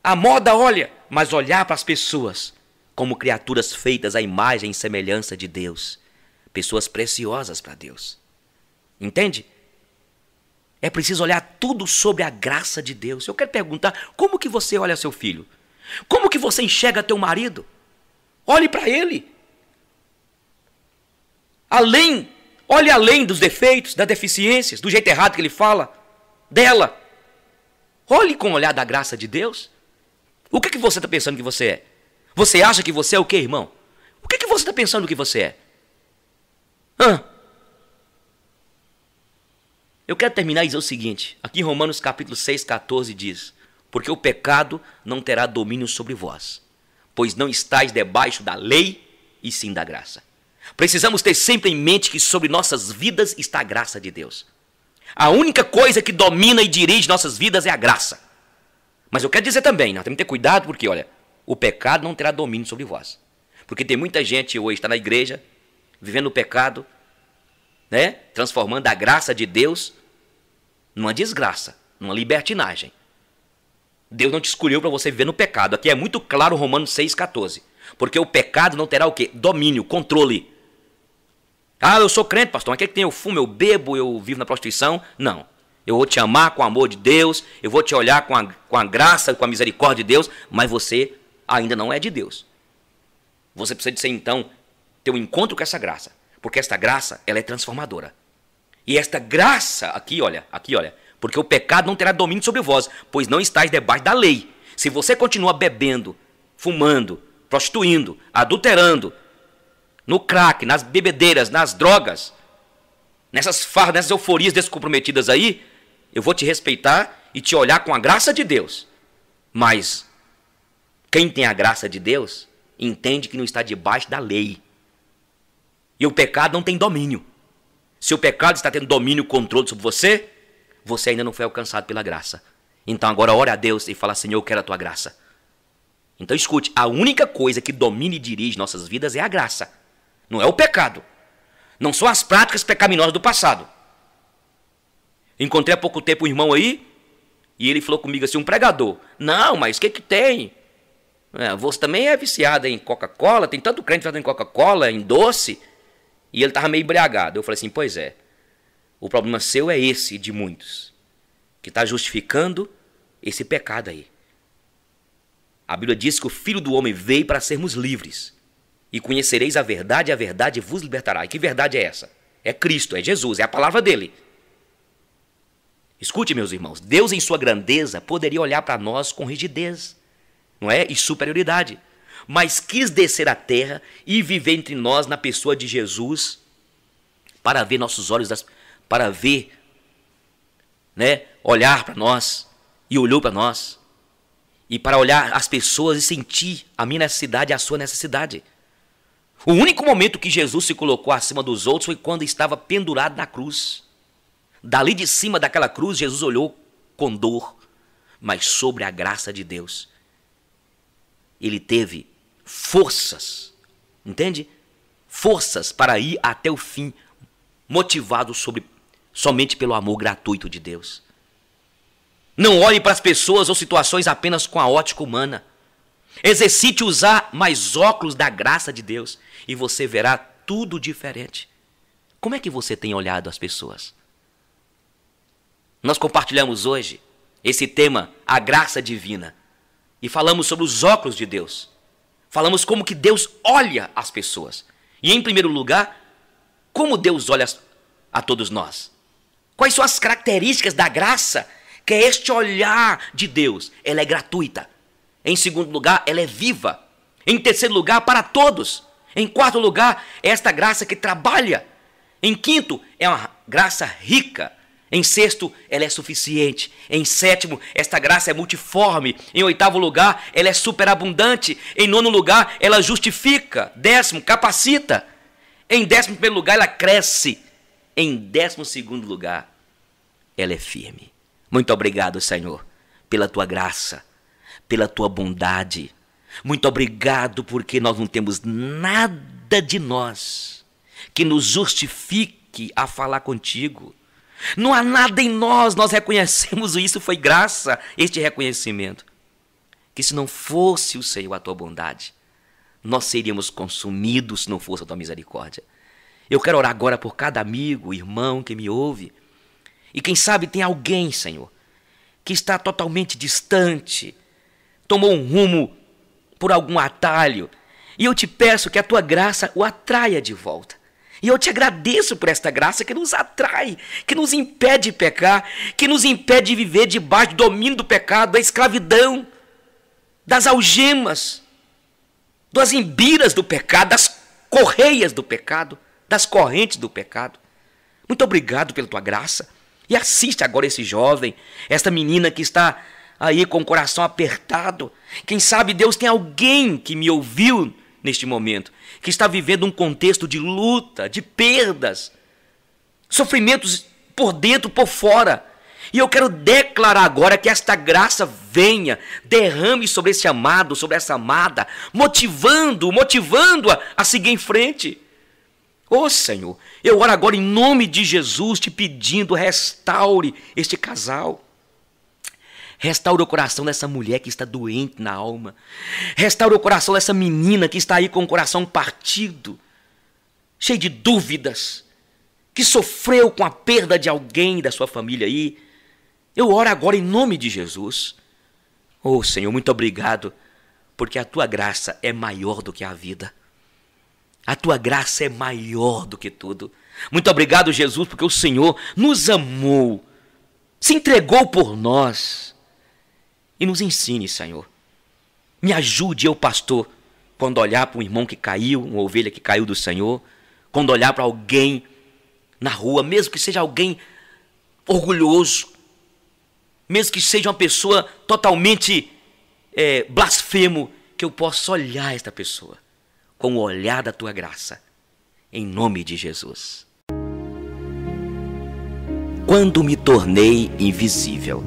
a moda olha, mas olhar para as pessoas como criaturas feitas à imagem e semelhança de Deus, pessoas preciosas para Deus. Entende? É preciso olhar tudo sobre a graça de Deus. Eu quero perguntar: como que você olha seu filho? Como que você enxerga teu marido? Olhe para ele. Olhe além dos defeitos, das deficiências, do jeito errado que ele fala, dela. Olhe com o olhar da graça de Deus. O que você está pensando que você é? Você acha que você é o quê, irmão? O que você está pensando que você é? Eu quero terminar e dizer o seguinte. Aqui em Romanos capítulo 6, 14 diz: porque o pecado não terá domínio sobre vós, pois não estáis debaixo da lei, e sim da graça. Precisamos ter sempre em mente que sobre nossas vidas está a graça de Deus. A única coisa que domina e dirige nossas vidas é a graça. Mas eu quero dizer também, nós temos que ter cuidado, porque olha, o pecado não terá domínio sobre vós. Porque tem muita gente hoje, está na igreja, vivendo o pecado, né? Transformando a graça de Deus numa desgraça, numa libertinagem. Deus não te escolheu para você viver no pecado. Aqui é muito claro Romanos 6,14. Porque o pecado não terá o quê? Domínio, controle. Ah, eu sou crente, pastor, mas quer que tem? Eu fumo, eu bebo, eu vivo na prostituição? Não. Eu vou te amar com o amor de Deus, eu vou te olhar com a graça, com a misericórdia de Deus, mas você ainda não é de Deus. Você precisa de ser, então, ter um encontro com essa graça. Porque esta graça, ela é transformadora. E esta graça, aqui olha, porque o pecado não terá domínio sobre vós, pois não estáis debaixo da lei. Se você continua bebendo, fumando, prostituindo, adulterando, no crack, nas bebedeiras, nas drogas, nessas farras, nessas euforias descomprometidas aí, eu vou te respeitar e te olhar com a graça de Deus. Mas quem tem a graça de Deus entende que não está debaixo da lei. E o pecado não tem domínio. Se o pecado está tendo domínio e controle sobre você, você ainda não foi alcançado pela graça. Então agora ore a Deus e fala: Senhor, eu quero a tua graça. Então escute, a única coisa que domina e dirige nossas vidas é a graça. Não é o pecado. Não são as práticas pecaminosas do passado. Encontrei há pouco tempo um irmão aí, e ele falou comigo assim, um pregador: não, mas o que tem? Você também é viciado em Coca-Cola, tem tanto crente viciado em Coca-Cola, em doce. E ele estava meio embriagado. Eu falei assim: pois é, o problema seu é esse de muitos, que está justificando esse pecado aí. A Bíblia diz que o Filho do Homem veio para sermos livres. E conhecereis a verdade vos libertará. E que verdade é essa? É Cristo, é Jesus, é a palavra dele. Escute, meus irmãos, Deus em sua grandeza poderia olhar para nós com rigidez, não é? E superioridade. Mas quis descer à terra e viver entre nós na pessoa de Jesus, para ver nossos olhos, para ver, né, olhar para nós, e olhou para nós, e para olhar as pessoas e sentir a minha necessidade e a sua necessidade. O único momento que Jesus se colocou acima dos outros foi quando estava pendurado na cruz. Dali de cima daquela cruz, Jesus olhou com dor, mas sobre a graça de Deus, ele teve forças, entende? Forças para ir até o fim, motivado somente pelo amor gratuito de Deus. Não olhe para as pessoas ou situações apenas com a ótica humana. Exercite usar mais óculos da graça de Deus e você verá tudo diferente. Como é que você tem olhado as pessoas? Nós compartilhamos hoje esse tema, a graça divina, e falamos sobre os óculos de Deus. Falamos como que Deus olha as pessoas. E em primeiro lugar, como Deus olha a todos nós. Quais são as características da graça? Que é este olhar de Deus. Ela é gratuita. Em segundo lugar, ela é viva. Em terceiro lugar, para todos. Em quarto lugar, é esta graça que trabalha. Em quinto, é uma graça rica. Em sexto, ela é suficiente. Em sétimo, esta graça é multiforme. Em oitavo lugar, ela é superabundante. Em nono lugar, ela justifica. Décimo, capacita. Em 11º lugar, ela cresce. Em 12º lugar, ela é firme. Muito obrigado, Senhor, pela tua graça, pela tua bondade. Muito obrigado porque nós não temos nada de nós que nos justifique a falar contigo. Não há nada em nós reconhecemos isso, foi graça, este reconhecimento. Que se não fosse o Senhor a tua bondade, nós seríamos consumidos se não fosse a tua misericórdia. Eu quero orar agora por cada amigo, irmão que me ouve. E quem sabe tem alguém, Senhor, que está totalmente distante, tomou um rumo por algum atalho. E eu te peço que a tua graça o atraia de volta. E eu te agradeço por esta graça que nos atrai, que nos impede de pecar, que nos impede de viver debaixo do domínio do pecado, da escravidão, das algemas, das embiras do pecado, das correias do pecado, das correntes do pecado. Muito obrigado pela tua graça. E assiste agora esse jovem, esta menina que está aí com o coração apertado. Quem sabe Deus tem alguém que me ouviu neste momento, que está vivendo um contexto de luta, de perdas, sofrimentos por dentro, por fora. E eu quero declarar agora que esta graça venha, derrame sobre esse amado, sobre essa amada, motivando-a a seguir em frente. Ô Senhor, eu oro agora em nome de Jesus, te pedindo, restaure este casal. Restaure o coração dessa mulher que está doente na alma. Restaure o coração dessa menina que está aí com o coração partido, cheio de dúvidas, que sofreu com a perda de alguém da sua família aí. Eu oro agora em nome de Jesus. Oh Senhor, muito obrigado, porque a tua graça é maior do que a vida. A tua graça é maior do que tudo. Muito obrigado, Jesus, porque o Senhor nos amou, se entregou por nós. E nos ensine, Senhor. Me ajude, eu, pastor, quando olhar para um irmão que caiu, uma ovelha que caiu do Senhor, quando olhar para alguém na rua, mesmo que seja alguém orgulhoso, mesmo que seja uma pessoa totalmente blasfemo, que eu possa olhar esta pessoa com o olhar da tua graça, em nome de Jesus. Quando me tornei invisível,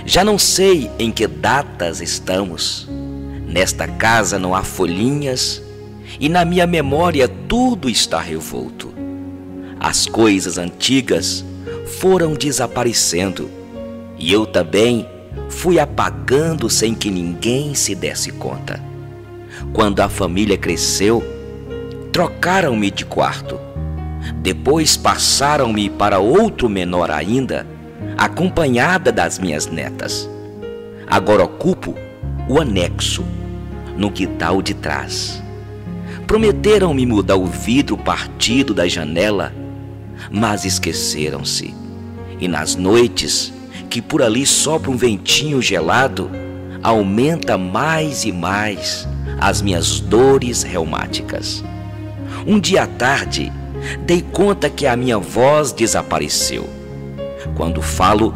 já não sei em que datas estamos. Nesta casa não há folhinhas e na minha memória tudo está revolto. As coisas antigas foram desaparecendo e eu também fui apagando sem que ninguém se desse conta. Quando a família cresceu, trocaram-me de quarto. Depois passaram-me para outro menor ainda, acompanhada das minhas netas. Agora ocupo o anexo, no quintal de trás. Prometeram-me mudar o vidro partido da janela, mas esqueceram-se. E nas noites que por ali sopra um ventinho gelado, aumenta mais e mais as minhas dores reumáticas. Um dia à tarde, dei conta que a minha voz desapareceu. Quando falo,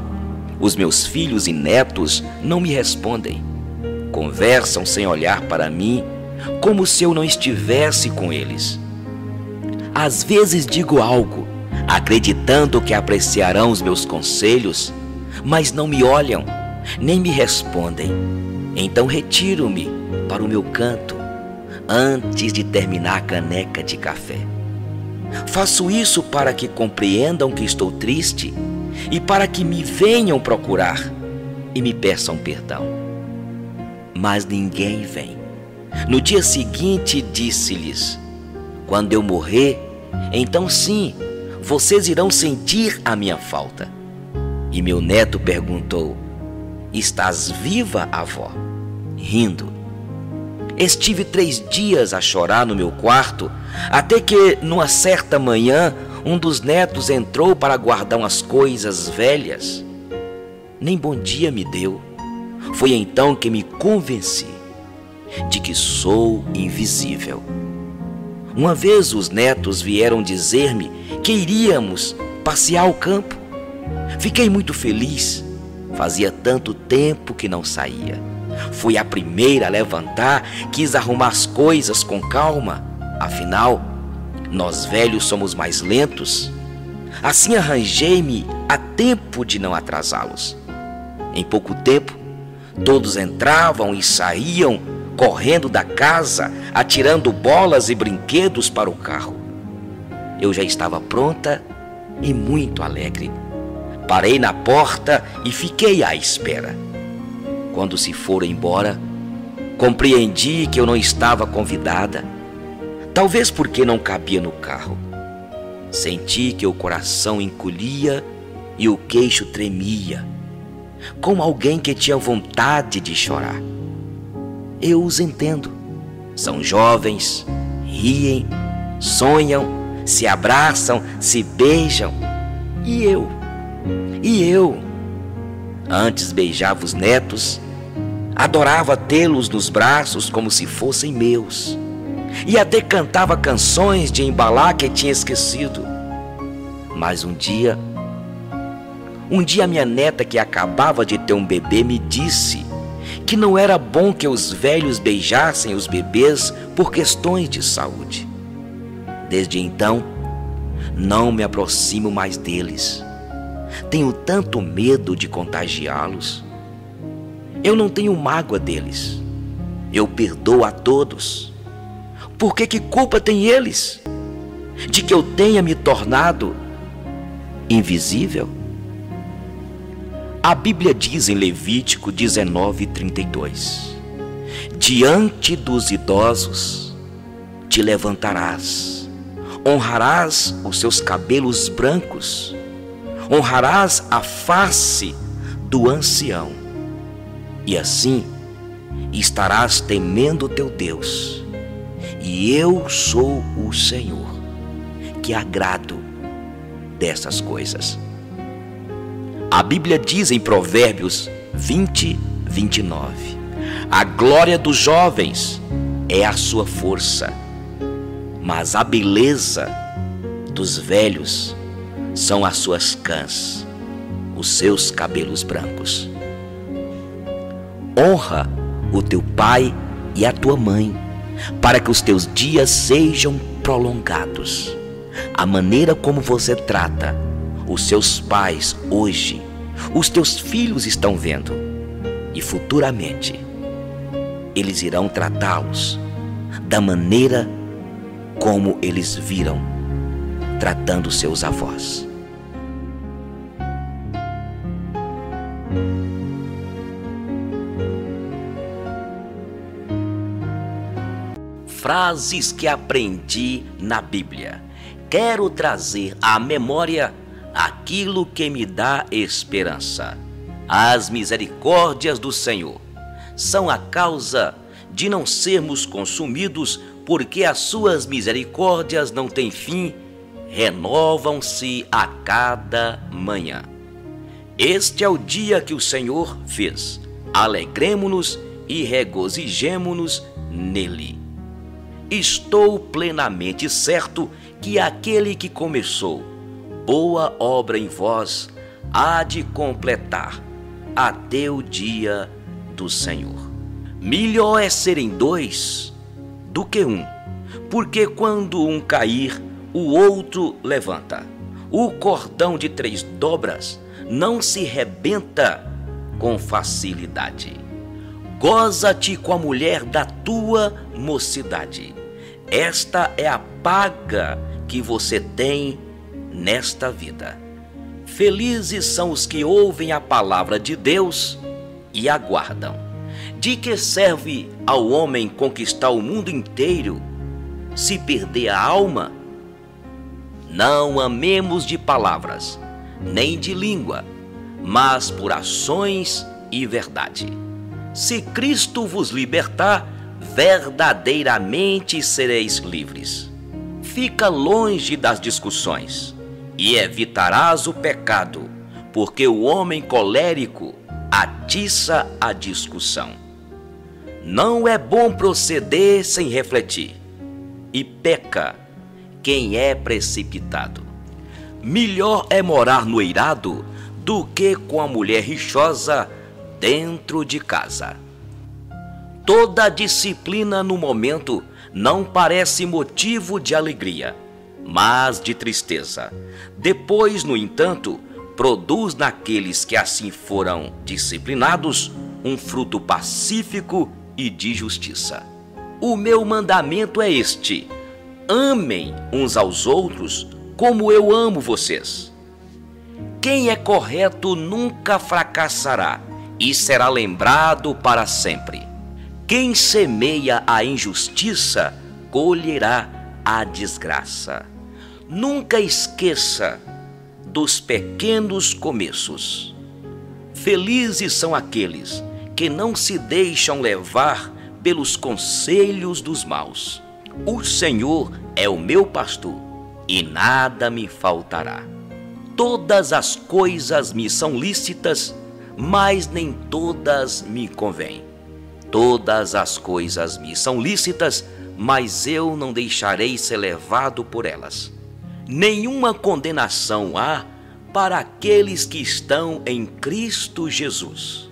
os meus filhos e netos não me respondem. Conversam sem olhar para mim, como se eu não estivesse com eles. Às vezes digo algo, acreditando que apreciarão os meus conselhos, mas não me olham, nem me respondem. Então retiro-me para o meu canto, antes de terminar a caneca de café. Faço isso para que compreendam que estou triste e para que me venham procurar e me peçam perdão. Mas ninguém vem. No dia seguinte disse-lhes: quando eu morrer, então sim, vocês irão sentir a minha falta. E meu neto perguntou: estás viva, avó? Rindo. Estive 3 dias a chorar no meu quarto, até que, numa certa manhã, um dos netos entrou para guardar umas coisas velhas. Nem bom dia me deu. Foi então que me convenci de que sou invisível. Uma vez os netos vieram dizer-me que iríamos passear ao campo. Fiquei muito feliz. Fazia tanto tempo que não saía. Fui a primeira a levantar, quis arrumar as coisas com calma. Afinal, nós velhos somos mais lentos. Assim arranjei-me a tempo de não atrasá-los. Em pouco tempo, todos entravam e saíam, correndo da casa, atirando bolas e brinquedos para o carro. Eu já estava pronta e muito alegre. Parei na porta e fiquei à espera. Quando se foram embora, compreendi que eu não estava convidada. Talvez porque não cabia no carro. Senti que o coração encolhia e o queixo tremia, como alguém que tinha vontade de chorar. Eu os entendo. São jovens, riem, sonham, se abraçam, se beijam. E eu? Antes beijava os netos, adorava tê-los nos braços como se fossem meus. E até cantava canções de embalar que tinha esquecido. Mas um dia minha neta, que acabava de ter um bebê, me disse que não era bom que os velhos beijassem os bebês por questões de saúde. Desde então, não me aproximo mais deles. Tenho tanto medo de contagiá-los. Eu não tenho mágoa deles. Eu perdoo a todos. Porque que culpa têm eles de que eu tenha me tornado invisível? A Bíblia diz em Levítico 19:32: diante dos idosos te levantarás, honrarás os seus cabelos brancos, honrarás a face do ancião, e assim e estarás temendo teu Deus. E eu sou o Senhor, que agrado dessas coisas. A Bíblia diz em Provérbios 20, 29: a glória dos jovens é a sua força, mas a beleza dos velhos são as suas cãs, os seus cabelos brancos. Honra o teu pai e a tua mãe, para que os teus dias sejam prolongados. A maneira como você trata os seus pais hoje, os teus filhos estão vendo, e futuramente eles irão tratá-los da maneira como eles viram tratando seus avós. Frases que aprendi na Bíblia. Quero trazer à memória aquilo que me dá esperança. As misericórdias do Senhor são a causa de não sermos consumidos, porque as suas misericórdias não têm fim, renovam-se a cada manhã. Este é o dia que o Senhor fez. Alegremo-nos e regozijemo-nos nele. Estou plenamente certo que aquele que começou boa obra em vós há de completar até o dia do Senhor. Melhor é serem dois do que um, porque quando um cair, o outro levanta. O cordão de 3 dobras não se rebenta com facilidade. Goza-te com a mulher da tua mocidade. Esta é a paga que você tem nesta vida. Felizes são os que ouvem a palavra de Deus e aguardam. De que serve ao homem conquistar o mundo inteiro, se perder a alma? Não amemos de palavras, nem de língua, mas por ações e verdade. Se Cristo vos libertar, verdadeiramente sereis livres. Fica longe das discussões e evitarás o pecado, porque o homem colérico atiça a discussão. Não é bom proceder sem refletir, e peca quem é precipitado. Melhor é morar no eirado do que com a mulher rixosa dentro de casa. Toda disciplina no momento não parece motivo de alegria, mas de tristeza. Depois, no entanto, produz naqueles que assim foram disciplinados um fruto pacífico e de justiça. O meu mandamento é este: amem uns aos outros como eu amo vocês. Quem é correto nunca fracassará e será lembrado para sempre. Quem semeia a injustiça colherá a desgraça. Nunca esqueça dos pequenos começos. Felizes são aqueles que não se deixam levar pelos conselhos dos maus. O Senhor é o meu pastor e nada me faltará. Todas as coisas me são lícitas, mas nem todas me convêm. Todas as coisas me são lícitas, mas eu não deixarei ser levado por elas. Nenhuma condenação há para aqueles que estão em Cristo Jesus.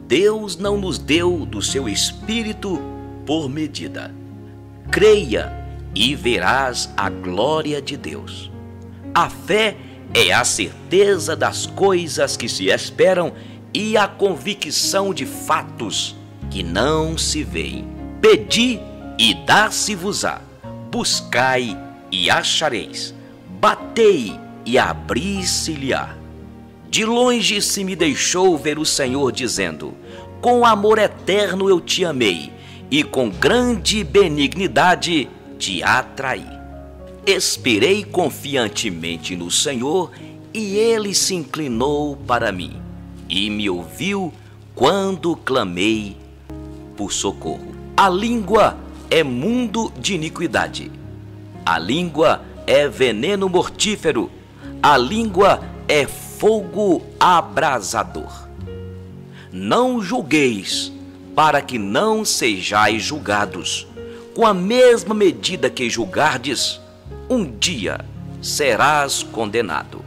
Deus não nos deu do seu Espírito por medida. Creia e verás a glória de Deus. A fé é a certeza das coisas que se esperam e a convicção de fatos que não se veem. Pedi e dá-se-vos-á, buscai e achareis, batei e abri-se-lhe-á. De longe se me deixou ver o Senhor dizendo: com amor eterno eu te amei, e com grande benignidade te atraí. Esperei confiantemente no Senhor, e ele se inclinou para mim, e me ouviu quando clamei por socorro. A língua é mundo de iniquidade. A língua é veneno mortífero. A língua é fogo abrasador. Não julgueis, para que não sejais julgados. Com a mesma medida que julgardes, um dia serás condenado.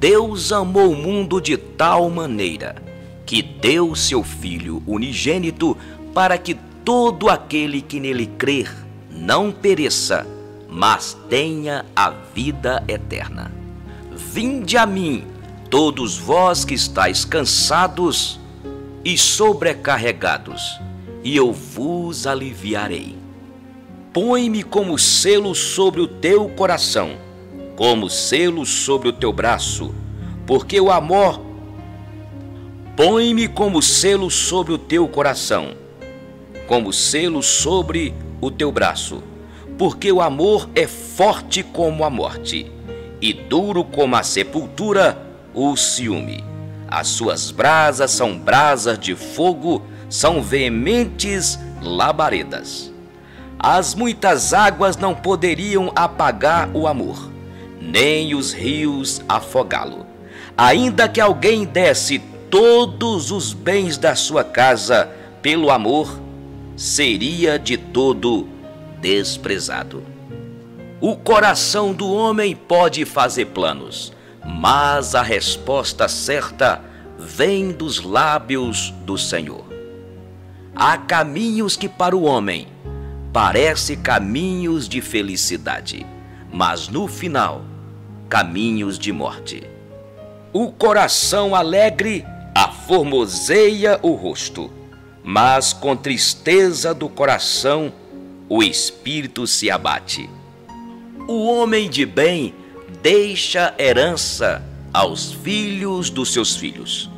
Deus amou o mundo de tal maneira que deu seu Filho unigênito para que todo aquele que nele crer não pereça, mas tenha a vida eterna. Vinde a mim, todos vós que estáis cansados e sobrecarregados, e eu vos aliviarei. Põe-me como selo sobre o teu coração, como selo sobre o teu braço, porque o amor... Põe-me como selo sobre o teu coração, como selo sobre o teu braço, porque o amor é forte como a morte, e duro como a sepultura o ciúme. As suas brasas são brasas de fogo, são veementes labaredas. As muitas águas não poderiam apagar o amor, nem os rios afogá-lo. Ainda que alguém desse todos os bens da sua casa pelo amor, seria de todo desprezado. O coração do homem pode fazer planos, mas a resposta certa vem dos lábios do Senhor. Há caminhos que para o homem parecem caminhos de felicidade, mas no final, caminhos de morte. O coração alegre aformoseia o rosto, mas com tristeza do coração o espírito se abate. O homem de bem deixa herança aos filhos dos seus filhos.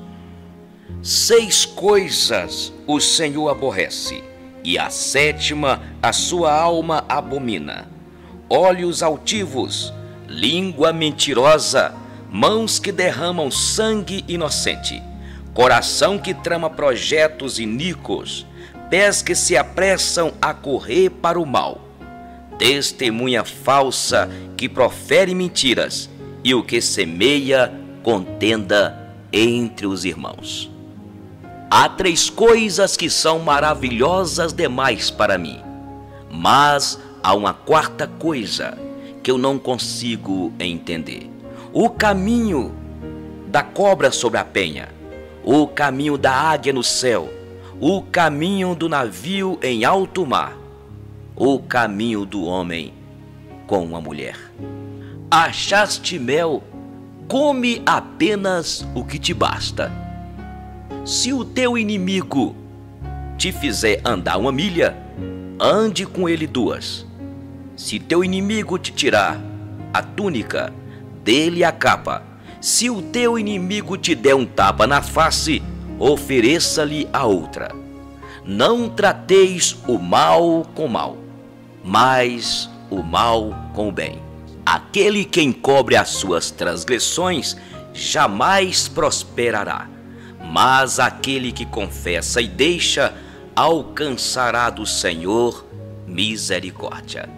6 coisas o Senhor aborrece, e a 7ª a sua alma abomina: olhos altivos, língua mentirosa, mãos que derramam sangue inocente, coração que trama projetos iníquos, pés que se apressam a correr para o mal, testemunha falsa que profere mentiras, e o que semeia contenda entre os irmãos. Há 3 coisas que são maravilhosas demais para mim, mas há uma 4ª coisa que eu não consigo entender: o caminho da cobra sobre a penha, o caminho da águia no céu, o caminho do navio em alto mar, o caminho do homem com uma mulher. Achaste mel, come apenas o que te basta. Se o teu inimigo te fizer andar 1 milha, ande com ele 2. Se teu inimigo te tirar a túnica, dê-lhe a capa. Se o teu inimigo te der um tapa na face, ofereça-lhe a outra. Não trateis o mal com mal, mas o mal com o bem. Aquele que encobre as suas transgressões jamais prosperará, mas aquele que confessa e deixa alcançará do Senhor misericórdia.